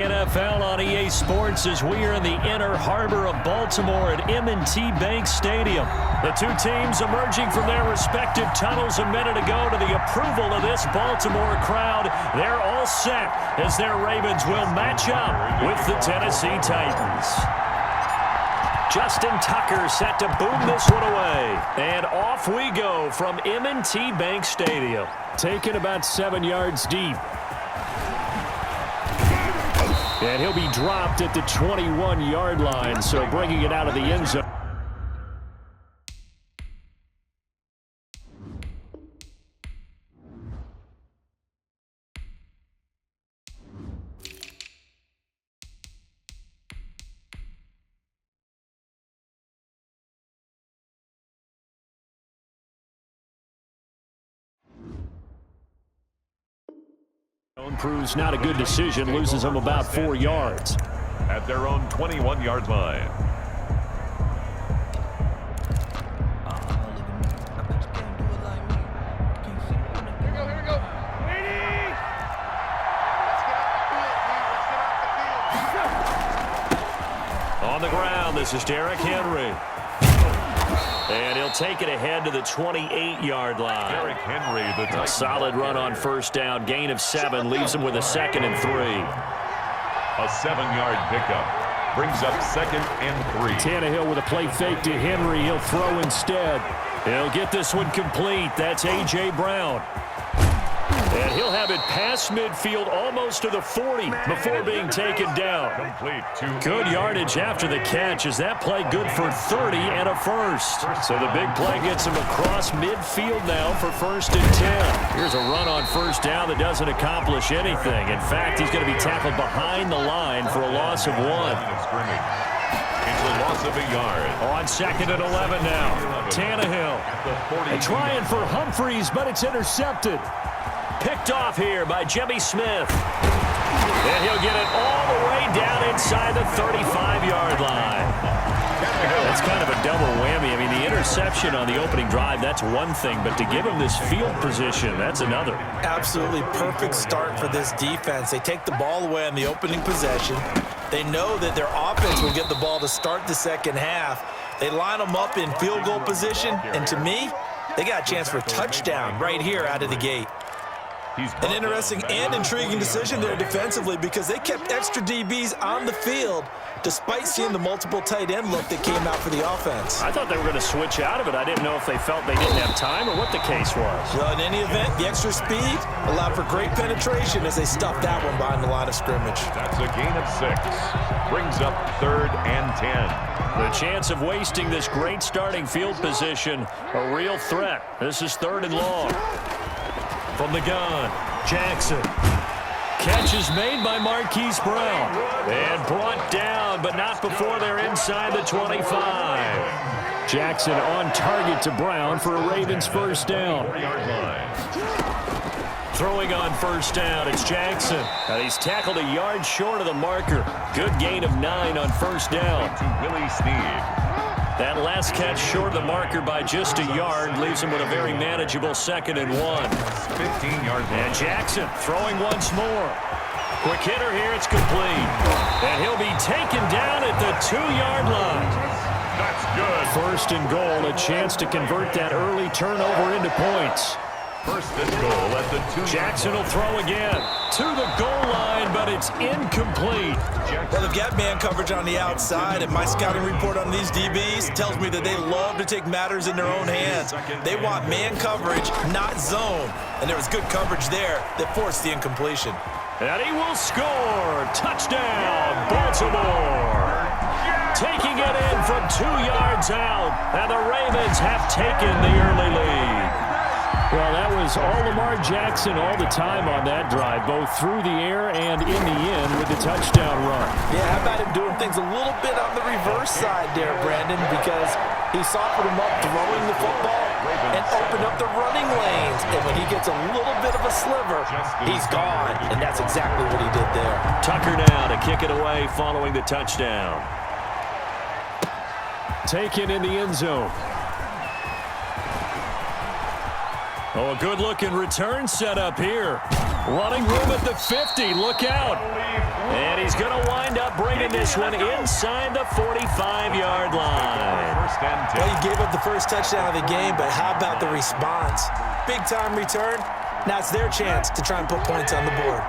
NFL on EA Sports as we are in the inner harbor of Baltimore at M&T Bank Stadium. The two teams emerging from their respective tunnels a minute ago to the approval of this Baltimore crowd. They're all set as their Ravens will match up with the Tennessee Titans. Justin Tucker set to boom this one away. And off we go from M&T Bank Stadium. Taken about 7 yards deep. And he'll be dropped at the 21-yard line, so bringing it out of the end zone. Proves not a good decision, loses them about 4 yards. At their own 21-yard line. Here we go. On the ground, this is Derrick Henry. And he'll take it ahead to the 28-yard line. Derrick Henry, the a solid run on first down. Gain of 7 leaves him with a 2nd and 3. A 7-yard pickup brings up 2nd and 3. Tannehill with a play fake to Henry. He'll throw instead. He'll get this one complete. That's A.J. Brown. And he'll have it past midfield almost to the 40 before being taken down. Complete to good yardage after the catch. Is that play good for 30 and a first? So the big play gets him across midfield now for 1st and 10. Here's a run on first down that doesn't accomplish anything. In fact, he's going to be tackled behind the line for a loss of 1. It's a loss of a yard. On 2nd and 11 now. Tannehill. And trying for Humphreys, but it's intercepted. Picked off here by Jimmy Smith. And he'll get it all the way down inside the 35-yard line. That's kind of a double whammy. I mean, the interception on the opening drive, that's one thing. But to give him this field position, that's another. Absolutely perfect start for this defense. They take the ball away on the opening possession. They know that their offense will get the ball to start the second half. They line them up in field goal position. And to me, they got a chance for a touchdown right here out of the gate. An interesting and intriguing decision there defensively because they kept extra DBs on the field despite seeing the multiple tight end look that came out for the offense. I thought they were going to switch out of it. I didn't know if they felt they didn't have time or what the case was. Well, in any event, the extra speed allowed for great penetration as they stuffed that one behind the line of scrimmage. That's a gain of 6. Brings up 3rd and 10. The chance of wasting this great starting field position, a real threat. This is 3rd and long. From the gun, Jackson. Catch is made by Marquise Brown. And brought down, but not before they're inside the 25. Jackson on target to Brown for a Ravens first down. Throwing on first down, it's Jackson. And he's tackled a yard short of the marker. Good gain of 9 on first down. To Willie Snead. That last catch short of the marker by just a yard leaves him with a very manageable 2nd and 1. 15 yards. And Jackson throwing once more. Quick hitter here, it's complete. And he'll be taken down at the 2-yard line. That's good. 1st and goal, a chance to convert that early turnover into points. 1st and goal at the 2-yard line. Jackson will throw again to the goal line, but it's incomplete. Well, they've got man coverage on the outside, and my scouting report on these DBs tells me that they love to take matters in their own hands. They want man coverage, not zone. And there was good coverage there that forced the incompletion. And he will score. Touchdown, Baltimore. Taking it in from 2 yards out, and the Ravens have taken the early lead. Well, that was all Lamar Jackson all the time on that drive, both through the air and in the end with the touchdown run. Yeah, how about him doing things a little bit on the reverse side there, Brandon, because he softened him up throwing the football and opened up the running lanes. And when he gets a little bit of a sliver, he's gone. And that's exactly what he did there. Tucker now to kick it away following the touchdown. Taken in the end zone. Oh, a good-looking return set up here. Running room at the 50. Look out. And he's going to wind up bringing this one inside the 45-yard line. Well, he gave up the first touchdown of the game, but how about the response? Big-time return. Now it's their chance to try and put points on the board.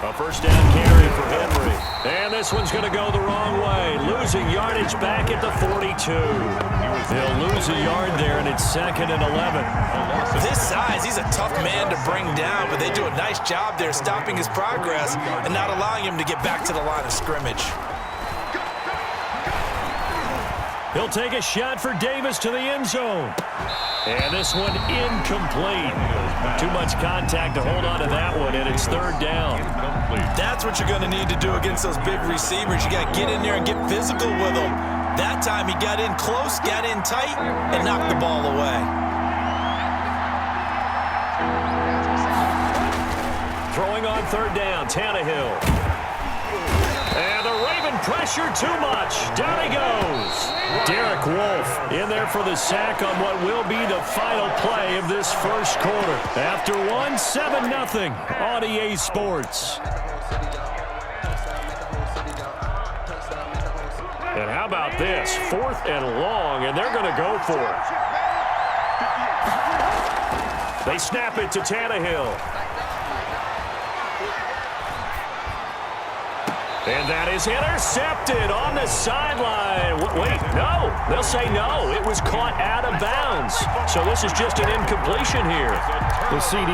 A first down carry for Henry. And this one's going to go the wrong way. Losing yardage back at the 42. They'll lose a yard there, and it's 2nd and 11. This size, he's a tough man to bring down, but they do a nice job there stopping his progress and not allowing him to get back to the line of scrimmage. He'll take a shot for Davis to the end zone. And this one incomplete. Too much contact to hold on to that one, and it's 3rd down. That's what you're going to need to do against those big receivers. You got to get in there and get physical with them. That time he got in close, got in tight, and knocked the ball away. Throwing on 3rd down, Tannehill. And the Raven pressure too much. Down he goes. Derek Wolfe in there for the sack on what will be the final play of this first quarter. After one, 7-0 on EA Sports. And how about this? 4th and long, and they're going to go for it. They snap it to Tannehill. And that is intercepted on the sideline. Wait, no. They'll say no. It was caught out of bounds. So this is just an incompletion here. Well, CD,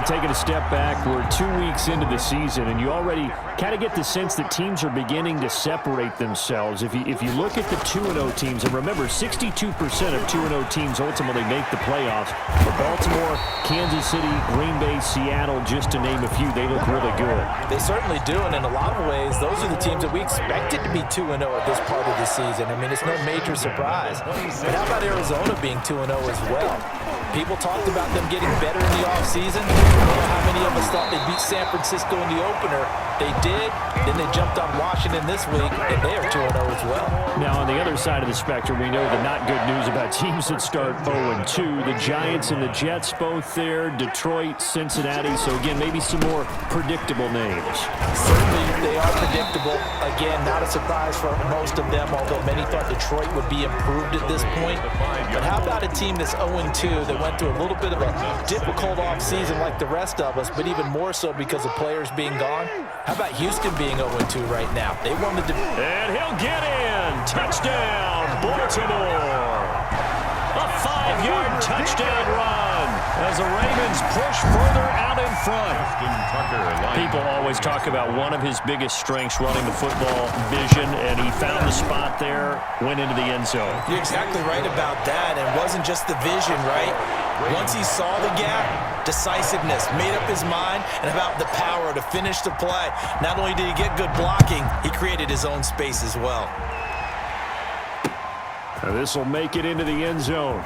taking a step back, we're 2 weeks into the season, and you already kind of get the sense that teams are beginning to separate themselves. If you look at the 2-0 teams, and remember, 62% of 2-0 teams ultimately make the playoffs. For Baltimore, Kansas City, Green Bay, Seattle, just to name a few, they look really good. They certainly do, and in a lot of ways, those are the teams that we expected to be 2-0 at this part of the season. I mean, it's no major surprise. But how about Arizona being 2-0 as well? People talked about them getting better in the offseason. I don't know how many of us thought they'd beat San Francisco in the opener. They did. Then they jumped on Washington this week, and they are 2-0 as well. Now, on the other side of the spectrum, we know the not good news about teams that start 0-2. The Giants and the Jets both there. Detroit, Cincinnati. So, again, maybe some more predictable names. Certainly, they are predictable. Again, not a surprise for most of them, although many thought Detroit would be improved at this point. But how about a team that's 0-2 that went through a little bit of a difficult offseason like the rest of us, but even more so because of players being gone? How about Houston being 0-2 right now? They won the division. And he'll get in. Touchdown, Baltimore. A 5-yard touchdown run as the Ravens push further out in front. People always talk about one of his biggest strengths running the football, vision, and he found the spot there, went into the end zone. You're exactly right about that. It wasn't just the vision, right? Once he saw the gap, decisiveness, made up his mind, and about the power to finish the play. Not only did he get good blocking, he created his own space as well. This will make it into the end zone.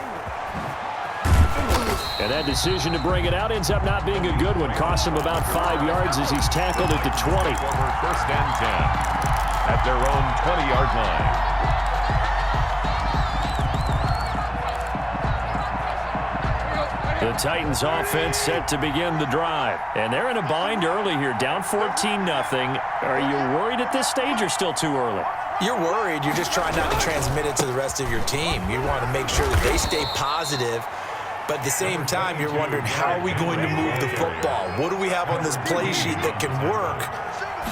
And that decision to bring it out ends up not being a good one. Costs him about 5 yards as he's tackled at the 20. First and 10 at their own 20-yard line. The Titans offense set to begin the drive. And they're in a bind early here, down 14-0. Are you worried at this stage or still too early? You're worried. You're just trying not to transmit it to the rest of your team. You want to make sure that they stay positive. But at the same time, you're wondering, how are we going to move the football? What do we have on this play sheet that can work?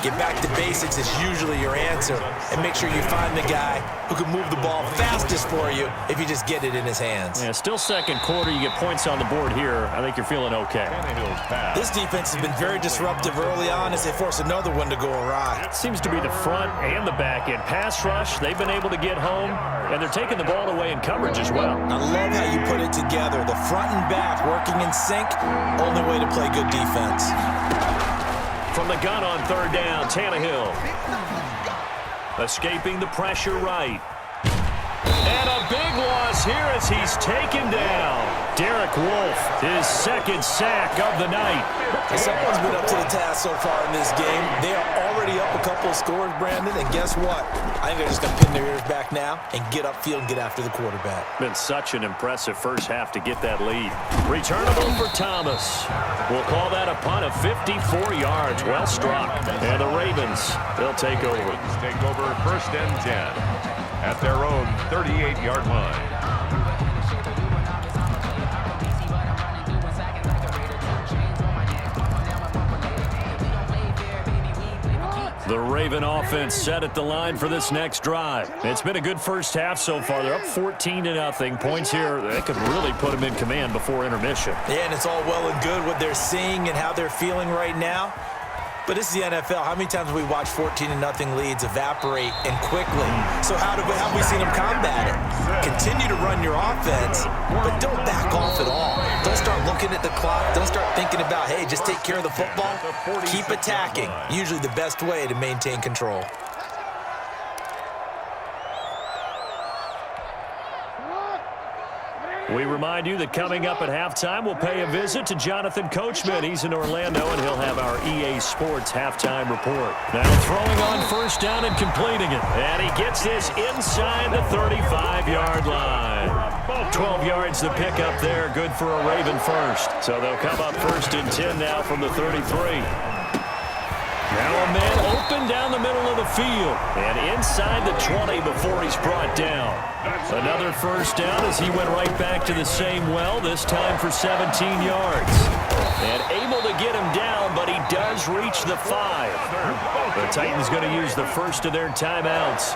Get back to basics is usually your answer. And make sure you find the guy who can move the ball fastest for you if you just get it in his hands. Yeah, still second quarter. You get points on the board here. I think you're feeling okay. This defense has been very disruptive early on as they force another one to go awry. Seems to be the front and the back end. Pass rush, they've been able to get home, and they're taking the ball away in coverage as well. I love how you put it together. The front and back working in sync, only way to play good defense. From the gun on 3rd down, Tannehill. Escaping the pressure right. And a big loss here as he's taken down. Derek Wolfe, his second sack of the night. Someone's been up to the task so far in this game. They are already already up a couple of scores, Brandon, and guess what? I think they're just going to pin their ears back now and get upfield and get after the quarterback. Been such an impressive first half to get that lead. Returnable for Thomas. We'll call that a punt of 54 yards. Well struck. And the Ravens, they'll take over. Ravens take over 1st and 10 at their own 38-yard line. The Raven offense set at the line for this next drive. It's been a good first half so far. They're up 14-0. Points here, they could really put them in command before intermission. Yeah, and it's all well and good what they're seeing and how they're feeling right now. But this is the NFL. How many times have we watched 14-0 leads evaporate and quickly? So how have we seen them combat it? Continue to run your offense, but don't back off at all. Don't start looking at the clock. Don't start thinking about, hey, just take care of the football. Keep attacking. Usually the best way to maintain control. We remind you that coming up at halftime, we'll pay a visit to Jonathan Coachman. He's in Orlando, and he'll have our EA Sports halftime report. Now throwing on first down and completing it. And he gets this inside the 35-yard line. 12 yards to pick up there. Good for a Raven first. So they'll come up 1st and 10 now from the 33. Now a man open down the middle of the field and inside the 20 before he's brought down. Another first down as he went right back to the same well, this time for 17 yards. And able to get him down, but he does reach the 5. The Titans going to use the first of their timeouts.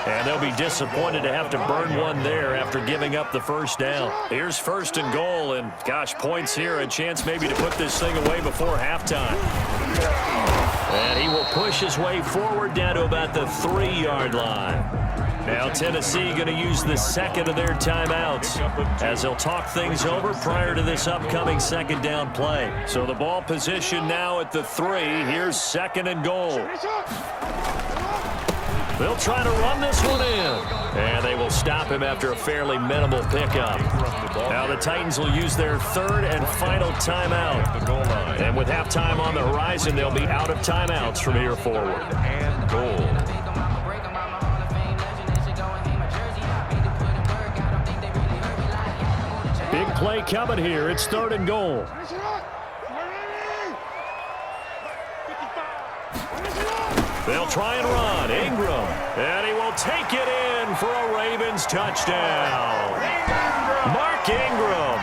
And they'll be disappointed to have to burn one there after giving up the first down. Here's 1st and goal, and gosh, points here, a chance maybe to put this thing away before halftime. And he will push his way forward down to about the 3-yard line. Now Tennessee going to use the second of their timeouts as they'll talk things over prior to this upcoming 2nd down play. So the ball position now at the 3. Here's 2nd and goal. They'll try to run this one in. And they will stop him after a fairly minimal pickup. Now the Titans will use their 3rd and final timeout. And with halftime on the horizon, they'll be out of timeouts from here forward. And goal. Big play coming here. It's 3rd and goal. They'll try and run. Ingram. And he will take it in for a Ravens touchdown. Mark Ingram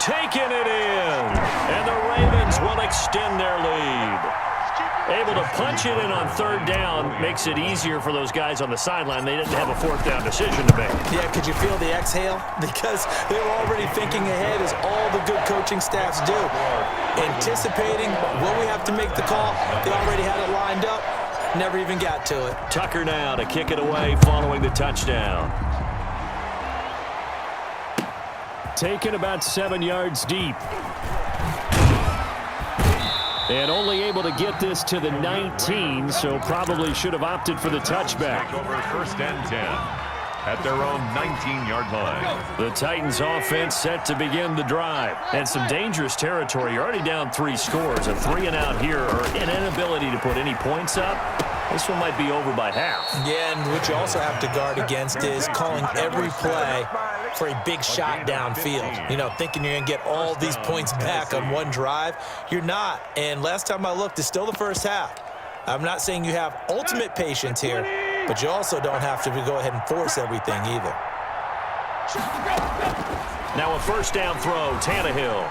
taking it in. And the Ravens will extend their lead. Able to punch it in on 3rd down makes it easier for those guys on the sideline. They didn't have a 4th down decision to make. Yeah, could you feel the exhale? Because they were already thinking ahead, as all the good coaching staffs do. Anticipating, will we have to make the call? They already had it lined up. Never even got to it. Tucker now to kick it away following the touchdown. Taken about 7 yards deep. And only able to get this to the 19, so probably should have opted for the touchback. Over 1st and 10 at their own 19-yard line. The Titans offense set to begin the drive. And some dangerous territory. You're already down 3 scores. A 3-and-out here, or an inability to put any points up. This one might be over by half. Yeah, and what you also have to guard against is calling every play for a big shot downfield. You know, thinking you're going to get all these points back on one drive. You're not. And last time I looked, it's still the first half. I'm not saying you have ultimate patience here, but you also don't have to go ahead and force everything either. Now a 1st down throw, Tannehill.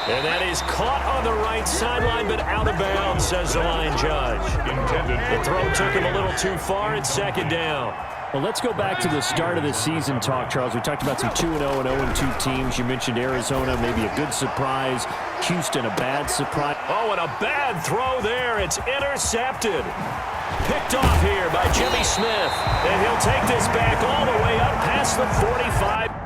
And that is caught on the right sideline, but out of bounds, says the line judge. The throw took him a little too far. It's 2nd down. Well, let's go back to the start of the season talk, Charles. We talked about some 2-0 and 0-2 teams. You mentioned Arizona, maybe a good surprise. Houston, a bad surprise. Oh, and a bad throw there. It's intercepted. Picked off here by Jimmy Smith. And he'll take this back all the way up past the 45.